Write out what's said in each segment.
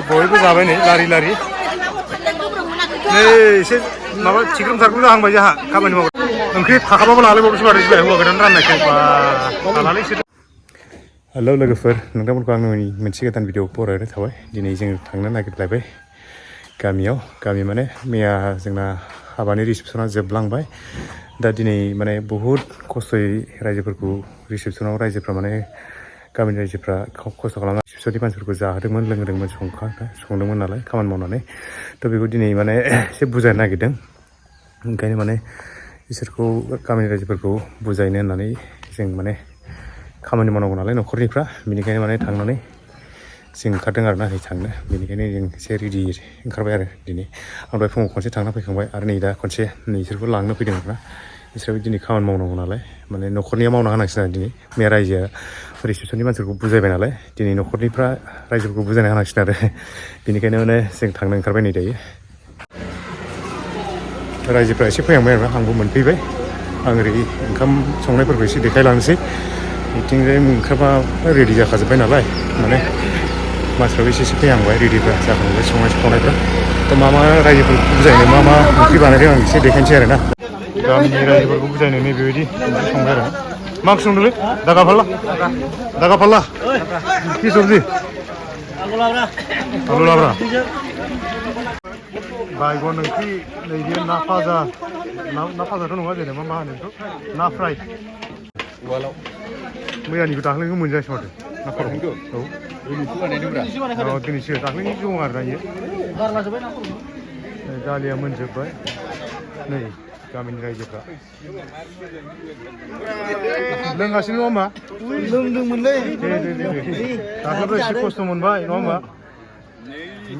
बयबो जाबाय नै लारि लारि नै एसे माबा थिग्रोम सारग्रोम जाहांबाय जोंहा खामानि मावो ओंख्रि थाखाबाबो लालायबावोसो माथो जोंहा हौवा गोदान राननायखाय बा लालाय इसोर हेलौ लोगोफोर नोंथांमोनखौ आंनि मोनसे गोदान भिडिअ बरायनाय थाबाय दिनै जों थांनो नागिरलायबाय गामियाव गामि माने मैया जोंना हाबानि रिसेपसना जोबलांबाय दा दिनै माने बहुद खस्थ'यै रायजोफोरखौ रिसेपसनाव रायजोफ्रा माने गामिनि रायजोफ्रा खस्थ' खालामनानै रिसेपसननि मानसिफोरखौ जाहोदोंमोन लोंहोदोंमोन संदोंमोन नालाय खामानि मावनानै थ' बेखौ दिनै माने एसे बुजायनो नागिरदों ओंखायनो माने इसोरखौ गामिनि रायजोफोरखौ बुजायनो होननानै जों माने खामानि मावनांगौ नालाय न'खरनिफ्रा बेनिखायनो माने थांनानै जों ओंखारदों आरोना नै थांनो बेनिखायनो जों एसे रेडि ओंखारबाय आरो दिनै आं दहाय फुङाव खनसे थांना फैखांबाय आरो नै दा खनसे नैसोरखौ लांनो फैदों आरोना बिसोरबो दिनै खामानि मावनांगौ नालाय माने न'खरनिया मावना होनांसिगोन आरो दिनै मैया रायजोआ रिसेपसननि मानसिफोरखौ बुजायबाय नालाय दिनै न'खरनिफ्रा रायजोफोरखौ बुजायना होनांसिगोन आरो बेनिखायनो माने जों थांनो ओंखारबाय नै दायो रायजोफ्रा एसे फैहांबाय आरोना आंबो मोनफैबाय आं ओरै ओंखाम संनायफोरखौ एसे देखायलांनोसै बिथिंजाय ओंखामा रेडि जाखाजोब्बाय नालाय माने मानसिफ्राबो एसे फैहांबाय रेडिफ्रा जाखांबाय संनाय खावनायफ्रा थ' मा रायजोफोरखौ बुजायनो मा ओंख्रि बानायदों आं एसे देखायनोसै आरोना गामिनि रायजोफोरखौ बुजायनो नै बेबायदि ओंख्रि संबाय आरो मा ओंख्रि संदोंलै दागा फाल्ला कि सबजि आलु लाब्रा बायगन ओंख्रि नैबे ना फाजाथ' नङा जेनेबा मा होनो बेखौ ना फ्राय मैयानिखौ दाख्लैनिखौ मोनजायासै माथो ना खर' औ दिनैसो दाख्लैनि दं आरो ना इयो दालिया मोनजोब्बाय नै गामिनि रायजोफ्रा लोंगासिनो नङा होमबा लोंदोंमोनलै दे दाख्लैबो एसे खस्थ' मोनबाय नङा होमबा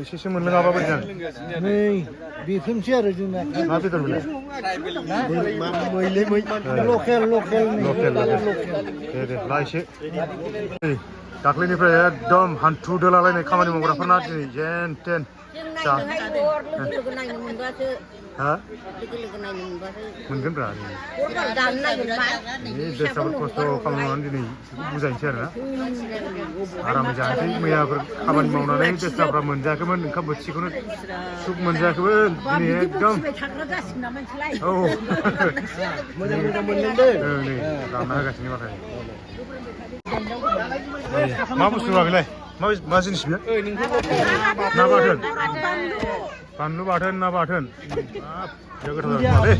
एसेसो मोनलोङाबा बोरै जानो नै बेफोरनोसै आरो जोंना ना बेदर बेलाय लकेल दे लायसै दाख्लैनिफ्राय एकदम हान्थु दोलालायनाय खामानि मावग्राफोरना दिनै जेन तेन मोनगोनब्रा देरसाफोर खस्थ' खालामनानै दिनै बुजायनोसै आरोना आरामै जानोसै मैयाफोर खामानि मावनानै देरसाफ्रा मोनजायाखैमोन ओंखाम बोथिसेखौनो सुख मोनजायाखैमोन दिनै एकदम औ नै रानना होगासिनो माखासे मा बुस्थु बेलाय मा जिनिस बेयो ना बाथोन बानलु बाथोन ना बाथोन गोथाव जागोन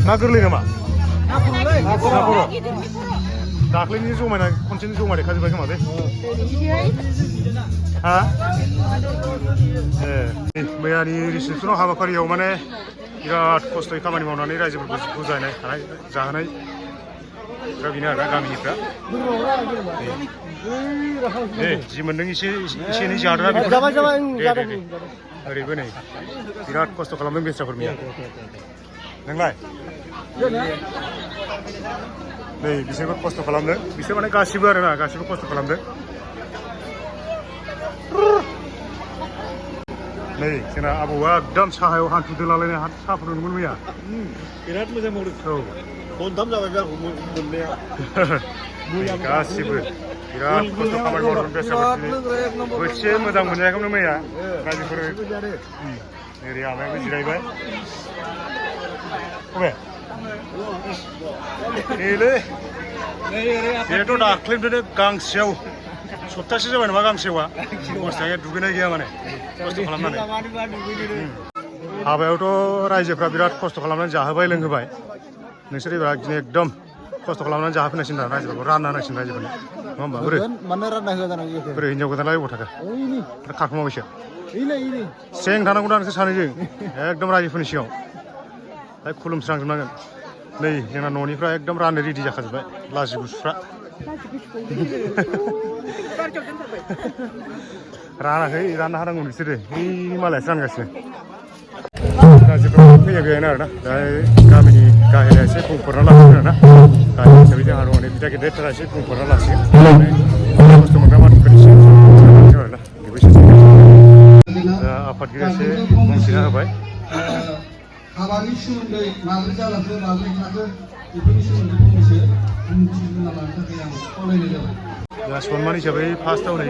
ना गोरलै नामा ना खर' दाख्लैनि जमायना खनसेनि जमा देखाजोब्बाय खोमा बे हा मैयानि रिसेपसनाव हाबाफारियाव माने बिराद खस्थ'यै खामानि मावनानै रायजोफोरखौ बुजायनाय थानाय जाहोनाय बेनो आरोना गामिनिफ्रा दे जि मोनदों एसे एनै जादोंना बेखौ ओरैबो नै बिराद खस्थ' खालामदों बेस्राफोर मैया नोंलाय नै बिसोरबो खस्थ' खालामदों बिसोर माने गासिबो आरोना गासिबो खस्थ' खालामदों नै जोंना आबौआ एकदम साहायाव हान्थु दोलालायनाय साहा फुदुंदोंमोन मैया बिराद मोजां मावदों औ खनथाम जाबाय आंखौ मोननाया गासिबो बिराद खस्थ' खामानि मावदों बेस्राफोर बोथिसे मोजां मोनजायाखैमोन मैया रायजोफोर ओरै आमायाबो जिरायबाय अबे नैलै बेथ' दाख्लैनिफ्रायनो गांसेयाव सप्तासे जाबाय नामा गांसेवा बस्थाया दुगैनाय गैया माने खस्थ' खालामनानै हाबायावथ' रायजोफ्रा बिराद खस्थ' खालामनानै जाहोबाय लोंहोबाय नोंसोर एबार एकदम खस्थ' खालामनानै जाहोफैनांसिगोन आरो रायजोफोरखौ रानना होनांसिगोन रायजोफोरनो नङा होमबा बोरै मानो रानना होआ जानांगौ बोरै हिनजाव गोदानलाय अबाव थाखो खारखुमाबायसो ओइलै सें थानांगौ दा नोंसोर सानैजों एकदम रायजोफोरनि सिगाङाव दा खुलुमस्रांजोबनांगोन नै जोंना न'निफ्रा एकदम राननो रेडि जाखाजोब्बाय लाजि गुसुफ्रा रानाखै रानना होनांगौ बिसोरो बै मालायासो रानगासिनो रायजोफ्रा फैयाखैयानो आरोना दा गामिनि गाहेला एसे बुंफोरना लासिगोन आरोना गाहेला हिसाबै जोंहा दङ बिदा गेदेरफोरा एसे बुंफोरना लासिगोन खस्थ' मोनग्रा मानसिफोरनि आरोना बेबो एसे दा आफादगिरिया एसे बुंथिना होबाय हाबानि सोमोन्दै माबोरै जालांखो माबोरै थाखो बेफोरनि सोमोन्दै फंनैसो बुंथिना लानो थाखाय आं खावलायनाय जाबाय दा सनमान हिसाबै फार्स्टआव नै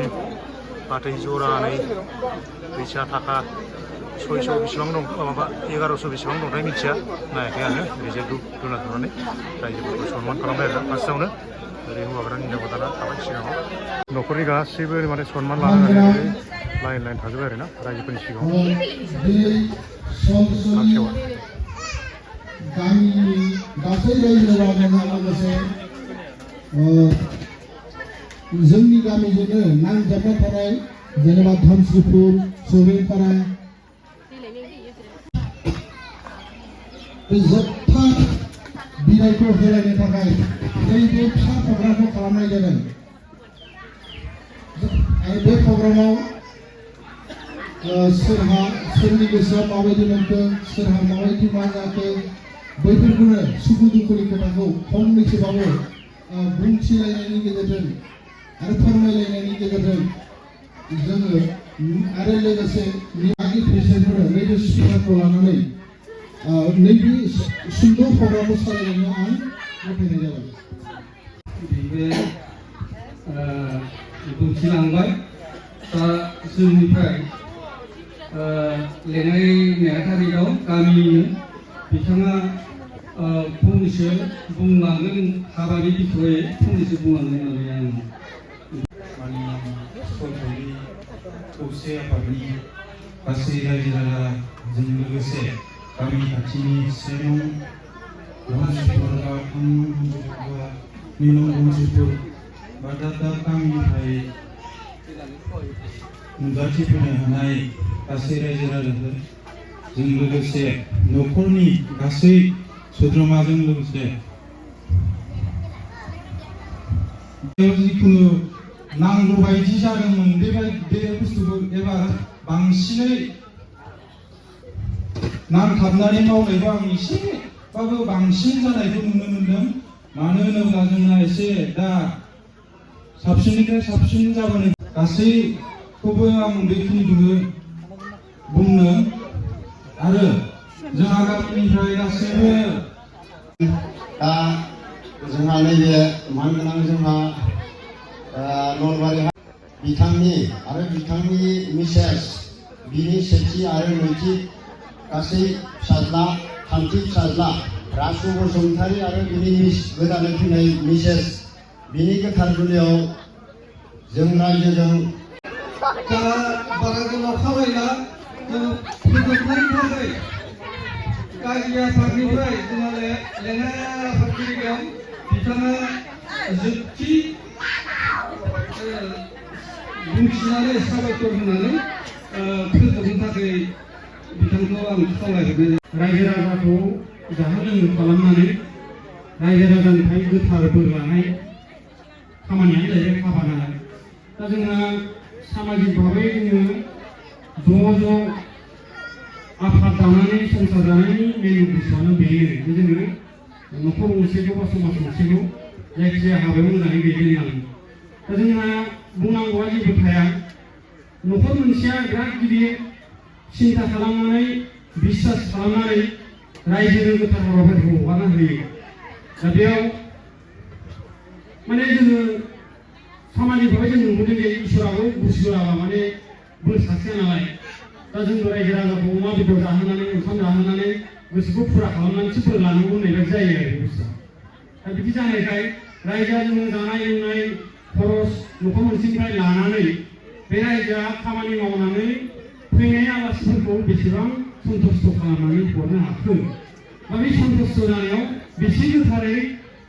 फाथै जरानै फैसा थाखा 600 बेसेबां दं माबा 1100 बेसेबां दंथाय मिथिया नायाखै आङो ओरैजाय धुप धुना थुनानै रायजोफोरखौ सनमान खालामबाय आरो फार्स्टआवनो ओरै हौवा गोदान हिनजाव गोदाना थाबाय सिगाङाव न'खरनि गासैबो माने सनमान लानानै लाइन लाइन थाजोब्बाय आरो ना रायजोफोरनि सिगाङाव मासेवा गामिनि गासै रायजो राजाजों लोगोसे जोंनि गामिजोंनो नांजाबना थानाय जेनेबा धनस्रिपुर सुरिपारा जोबथा बिदायखौ होलायनो थाखाय नैबे फिसा प्रग्रामखौ खालामनाय जादों आरो बे प्रग्रामाव सोरहा सोरनि गोसोआव माबायदि मोनखो सोरहा माबायदि मा जाखो बैफोरखौनो सुखु दुखुनि खोथाखौ फंनैसोबाबो बुंथिलायनायनि गेजेरजों आरो फोरमायलायनायनि गेजेरजों जोङो आरो लोगोसे आगि प्रेसिडेन्टफोरा नैबे स्पिकारखौ लानानै नैबे सुंद' प्रग्रामखौ सालायनायाव आं गथायनाय जाबाय बे बुंथिलांबाय दा जोंनिफ्राय लेङाइ नेहाथारियाव गामिनि बिथाङा फंनैसो बुंलांगोन हाबानि बिखयै फंनैसो बुंलांगोन होननानै आं माननीय सरखारि खौसे आफादनि गासै रायजो राजाजों लोगोसे गामि खाथिनि सेनं धनस्रिपुर बा निलं धनस्रिपुर बा दाब दाब गामिनिफ्राय नुजाथिफैनो हानाय गासै रायजो राजाफोरजों लोगोसे न'खरनि गासै सोद्रोमाजों लोगोसे जिखुनु नांगौ बायदि जादोंमोन बे बुस्थुखौ एबार बांसिनै नांथाबनानै मावनायखौ आं एसेबाबो बांसिन जानायखौ नुनो मोनदों मानो होनोब्ला जोंना एसे दा साबसिननिफ्राय साबसिन जाबोनाय गासैखौबो आं बेखिनिखौनो बुंनो आरो जोंहा गामिनिफ्राय गासैबो दा जोंहा नैबे मानगोनां जोंहा नलबारि बिथांनि आरो बिथांनि मिसेस बिनि सेथि आरो नैथि गासै फिसाज्ला थामथि फिसाज्ला रासु बसुमतारी आरो बिनि गोदानै फैनाय मिसेस बिनि गोथार जुलियाव जों रायजोजों दा बारा गोलाव खावलायला जों फोजोबनायनि थाखाय गागि आफादनिफ्राय जोंहा लेङाइ आफादगिरि दं बिथाङा जोबथि बुंथिनानै साबायखर होनानै फोजोबनो थाखाय बिथांखौ आं खावलायहरनाय रायजो राजाखौ जाहो लोंहो खालामनानै रायजो राजानिफ्राय गोथार बोर लानाय खामानियानो जाहैबाय हाबा नालाय दा जोंहा सामाजिक भाबै जोङो ज' आफाद दानानै संसार जानायनि मेन उद्देश्यआनो बेनो जोङो न'खर गंसेखौ बा समाज गंसेखौ जायखिजाया हाबायाव मोजाङै दैदेनलाङो दा जोंहा बुंनांगौआ जेबो थाया न'खर मोनसेया बिराद गिदिर सिन्था खालामनानै बिसास खालामनानै रायजोनो गोथार हाबाफारिखौ हगारना होयो दा बेयाव माने जोङो सामाजिक भाबै जों नुबोदों जे इसोराबो बुजिहोआबा माने बोर सारस्रिया नालाय दा जोंबो रायजो राजाखौ अमा बेदर जाहोनानै ओंखाम जाहोनानै गोसोखौ फुरा खालामनानैसो बोर लानांगौ होननाय बायदि जायो आरो बे बुस्थुआ दा बिदि जानायखाय रायजोआ जोङो जानाय लोंनाय खरस न'खर मोनसेनिफ्राय लानानै बे रायजोआ खामानि मावनानै फैनाय आलासिफोरखौ बेसेबां सन्तुष्ट खालामनानै हरनो हाखो दा बे सन्तुष्ट जानायाव बेसे गोथारै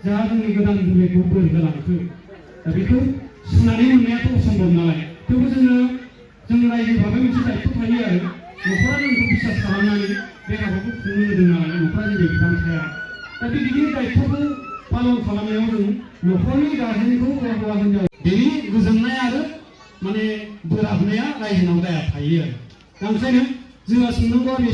जाहा जोंनि गोदान जुलिखौ बोर होलांखो दा बेखौ सुनानै मोननायाथ' असम्भब नालाय थेवबो जों रायजो भाबै मोनसे दायित्व थायो आरो न'खरा जोंखौ बिसास खालामनानै बे हाबाखौ खुंनो होदों नालाय न'खरा जेबो बिबान थाया दा बे गिदिर दायित्वखौ पालन खालामनायाव जों न'खरनि गारजेनखौ हौवा हिनजाव बेनि गोजोननाय आरो माने बोराबनाया रायजोनाव दाया थायो आरो दा ओंखायनो जोंहा सोंनांगौआ बे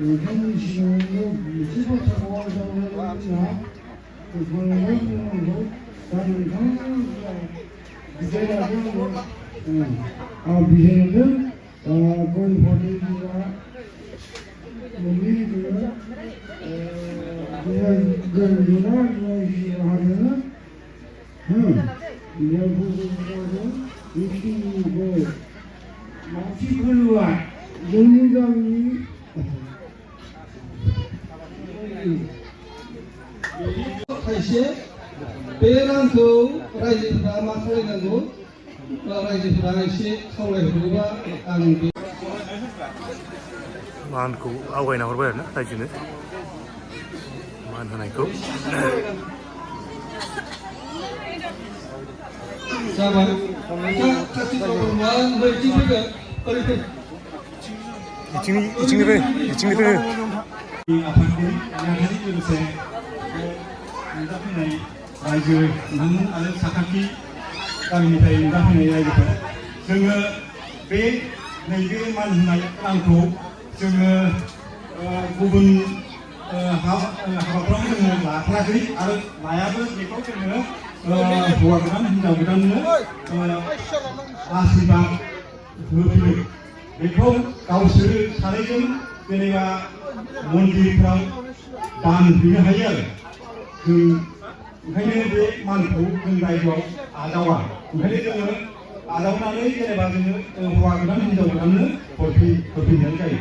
नोंथांनि सिगाङावनो मोनसे बाथ्राखौ आं जोंहा बुंनांगौ दा नोंथांनि बिजायनायखौ आं बिजायनायजों गय फाथै मोननै जोङो खायसे बे रांखौ रायजोफोरा मा खालायनांगौ रायजोफोरा एसे खावलायहरोबा आं बे मानखौ आवगायना हरबाय आरोना रायजोनो मान होनायखौ जाबाय खाथि प्रब्लेमा नैथिं फैगोन ओरै फै इथिंनिफ्राय आफादनि नेहाथारि लोगोसे नुजाफैनाय रायजो नों आरो साखाथि गामिनिफ्राय नुजाफैनाय रायजोफोर जोङो बे नैबे मान होनाय रांखौ जोङो गुबुन हाबाफ्राव जोङो लाथाराखै आरो लायाबो बेखौ जोङो हौवा गोदान हिनजाव गोदाननो आशीर्बाद होफैयो बेखौ गावसोरो सानैजों जेनेबा मन्दिरफ्राव दान हैनो हायो आरो जों ओंखायनो बे मानखौ जों रायजोआव आजावा ओंखायनो जोङो आजावनानै जेनेबा जोङो हौवा गोदान हिनजाव गोदाननो होफैनाय जायो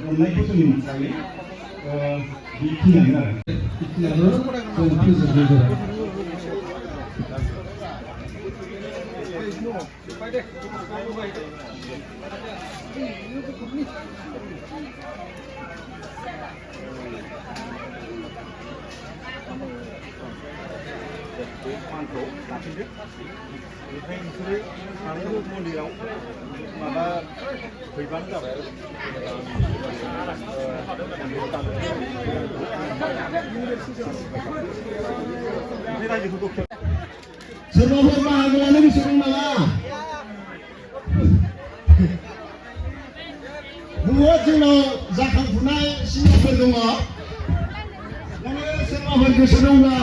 अननायखौ जों जायो बेखिनियानो मानखौ लाफैदो बेनिफ्राय नोंसोरो सानैबो मन्दिराव माबा फैबानो जाबाय आरो रायजोफोरखौ सोरबाफोर बाहागो लानो गोसो दं नामा? बुहुद जोंनाव जाखांफुनाय सिनियरफोर दङ माने सोरबाफोर गोसो दंब्ला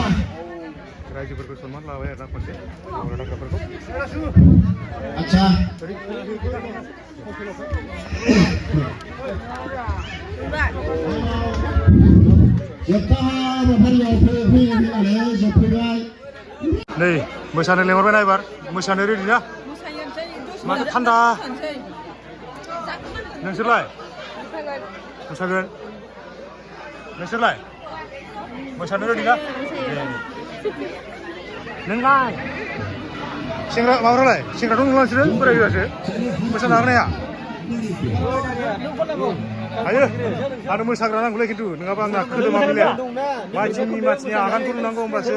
रायजोफोरखौ सनमान लाबाय आरोना खनसे थाग्राफोरखौ आच्छा जोबथा हाबाफारियाव फैनानै जोबफैबाय नै मोसानो लेंहरबाय ना एबार मोसानो रेडि ना माथो थान्दा नोंसोरलाय मोसागोन नोंसोरलाय मोसानो रेडि ना नोंलाय सेंग्रा माबालाय सेंग्राथ' नंला नोंसोरो बोराय गोरासो मोसानो हागोन हाया हायो आरो मोसाग्रा नांगौलै खिन्थु नङाबा आंना खोदोमा मिलाया मानसिनि आगानखौ नुनांगौ होमबासो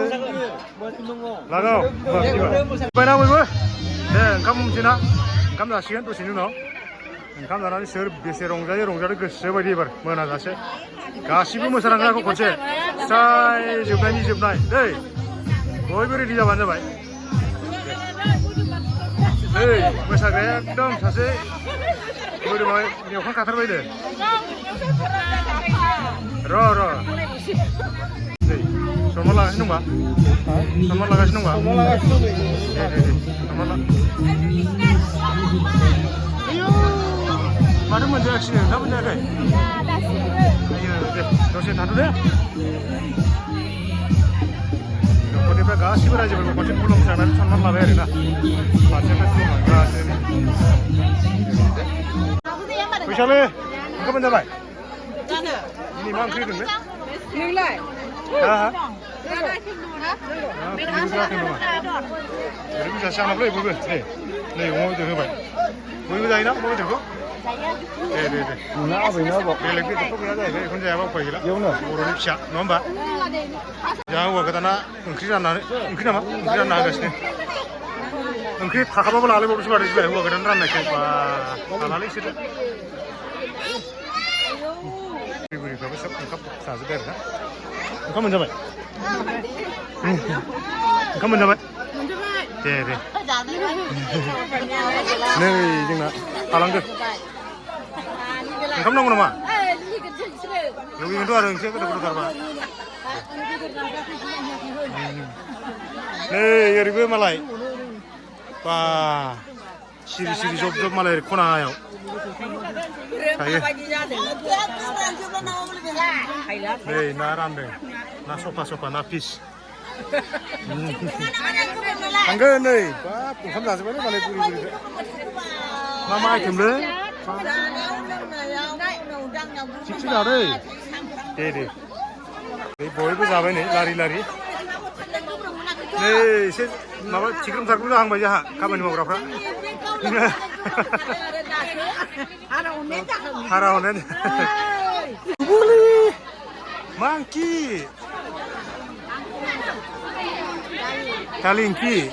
लागाव बायना बयबो दे ओंखाम हमसै ना ओंखाम जासिगोन दसेनि उनाव ओंखाम जानानै सोर बेसे रंजादों गोसो बायदि एबार मोनाजासे गासिबो मोसानांगौ खनसे स्राय जोबनायनि जोबनाय दै बयबो रेडि जाबानो जाबाय नै मोसाग्राया एकदम सासे मोदोमाव नेवखां खाथारबाय दे र' नै सनमान लागासिनो दंबा सनमान लागासिनो दंबा दे सनमान ला माथो मोनजायाखिसै ना मोनजायाखै दे दसे थाथ' दे न'खरनिफ्राय गासिबो रायजोफोरखौ खनसे खुलुमस्रांनानै सनमान लाबाय आरोना फारसेनिफ्राय खुलुमलांगासिनो फैसालै ओंखाम मोनजाबाय दिनै मा ओंख्रि होदोंलै नोंलाय ओरैनो जासै आंनाबोलै बयबो दे नै अमा बेदर होबाय बयबो जायोना अमा बेदरखौ दे बेलेग बेदरथ' गैया जाहैबाय बेखौनो जायाबा उफाय गैला बर'नि फिसा नङा होमबा जोंहा हौवा गोदाना ओंख्रि रानना होगासिनो ओंख्रि थाखाबाबो लालायबावोसो माथो बिलाय हौवा गोदान राननायखाय बा लालालै इसोरो बुरिफ्राबो सोब ओंखाम जाजोब्बाय आरोना ओंखाम मोनजाबाय ओंखाम मोनजाबाय दे नै जोंना थालांदो ओंखाम नांगौ नामा लुगैगोनथ' आरो ओंख्रिया गोथाव गोथावथारबा नै ओरैबो मालाय बा 시리 좁 마라이 코나요. 가요. 네, 나란데. 나 소파 나 피스. 당근 네. 봐, 봄 나지만은 말해 뿌리. 마마 아이템들. 직진하래. 네. 네, 보이고 잡아네. 라리. 네, 마마 지금 살고 한 거지. 가만히 먹으라 그래. 하라오네. bully, monkey, kalinki.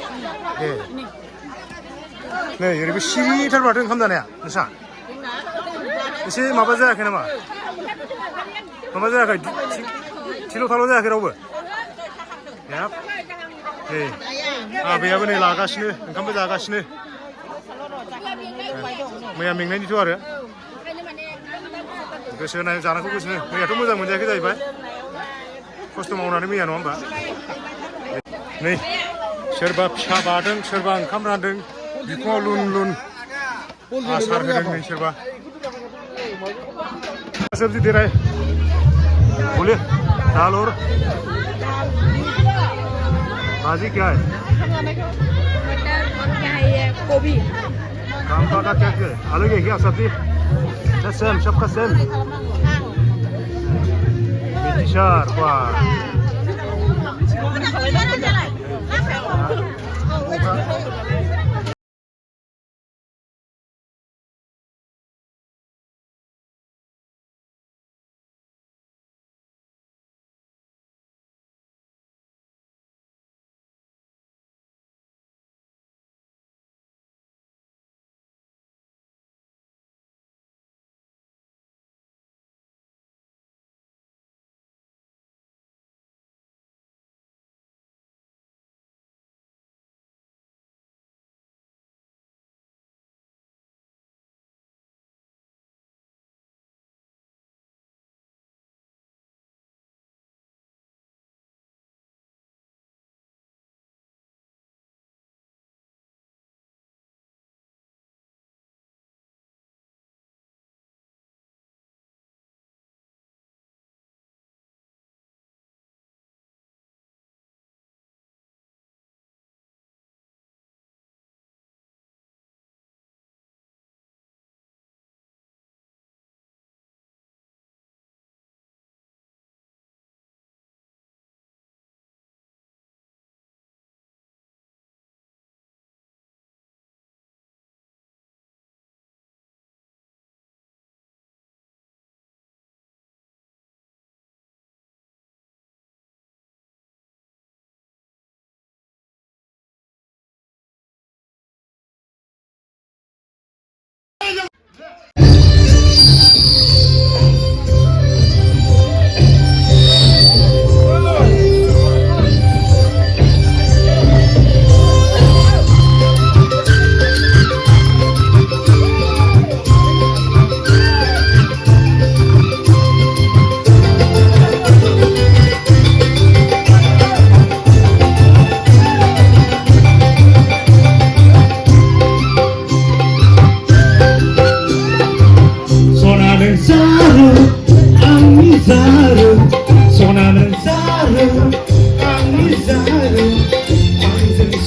네, 여러분 시리탈 받은 감단이야. 무슨? 이제 마바자 그나마. 마바자 그 지로 탈로자 그러고. 야. 네. 아, 배야분이 나가시네. 감바자 가시네. 뭐야 명란이 좋아해? 그 시간에 자는 거 보시네. 뭐야 좀 모자 문제 기다 이봐. 코스튬 오나는 미야 놓은 봐. 네. 셔바 샤바등 셔방 카메라등 비코 룬 아사르등 셔바. सब्जी दे रहा है बोले दाल और भाजी क्या है मटर और क्या है ये गोभी काम का क्या है अलग है क्या सब्जी सेम सबका सेम मिर्चार वाह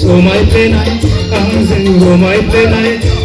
Oh my play night,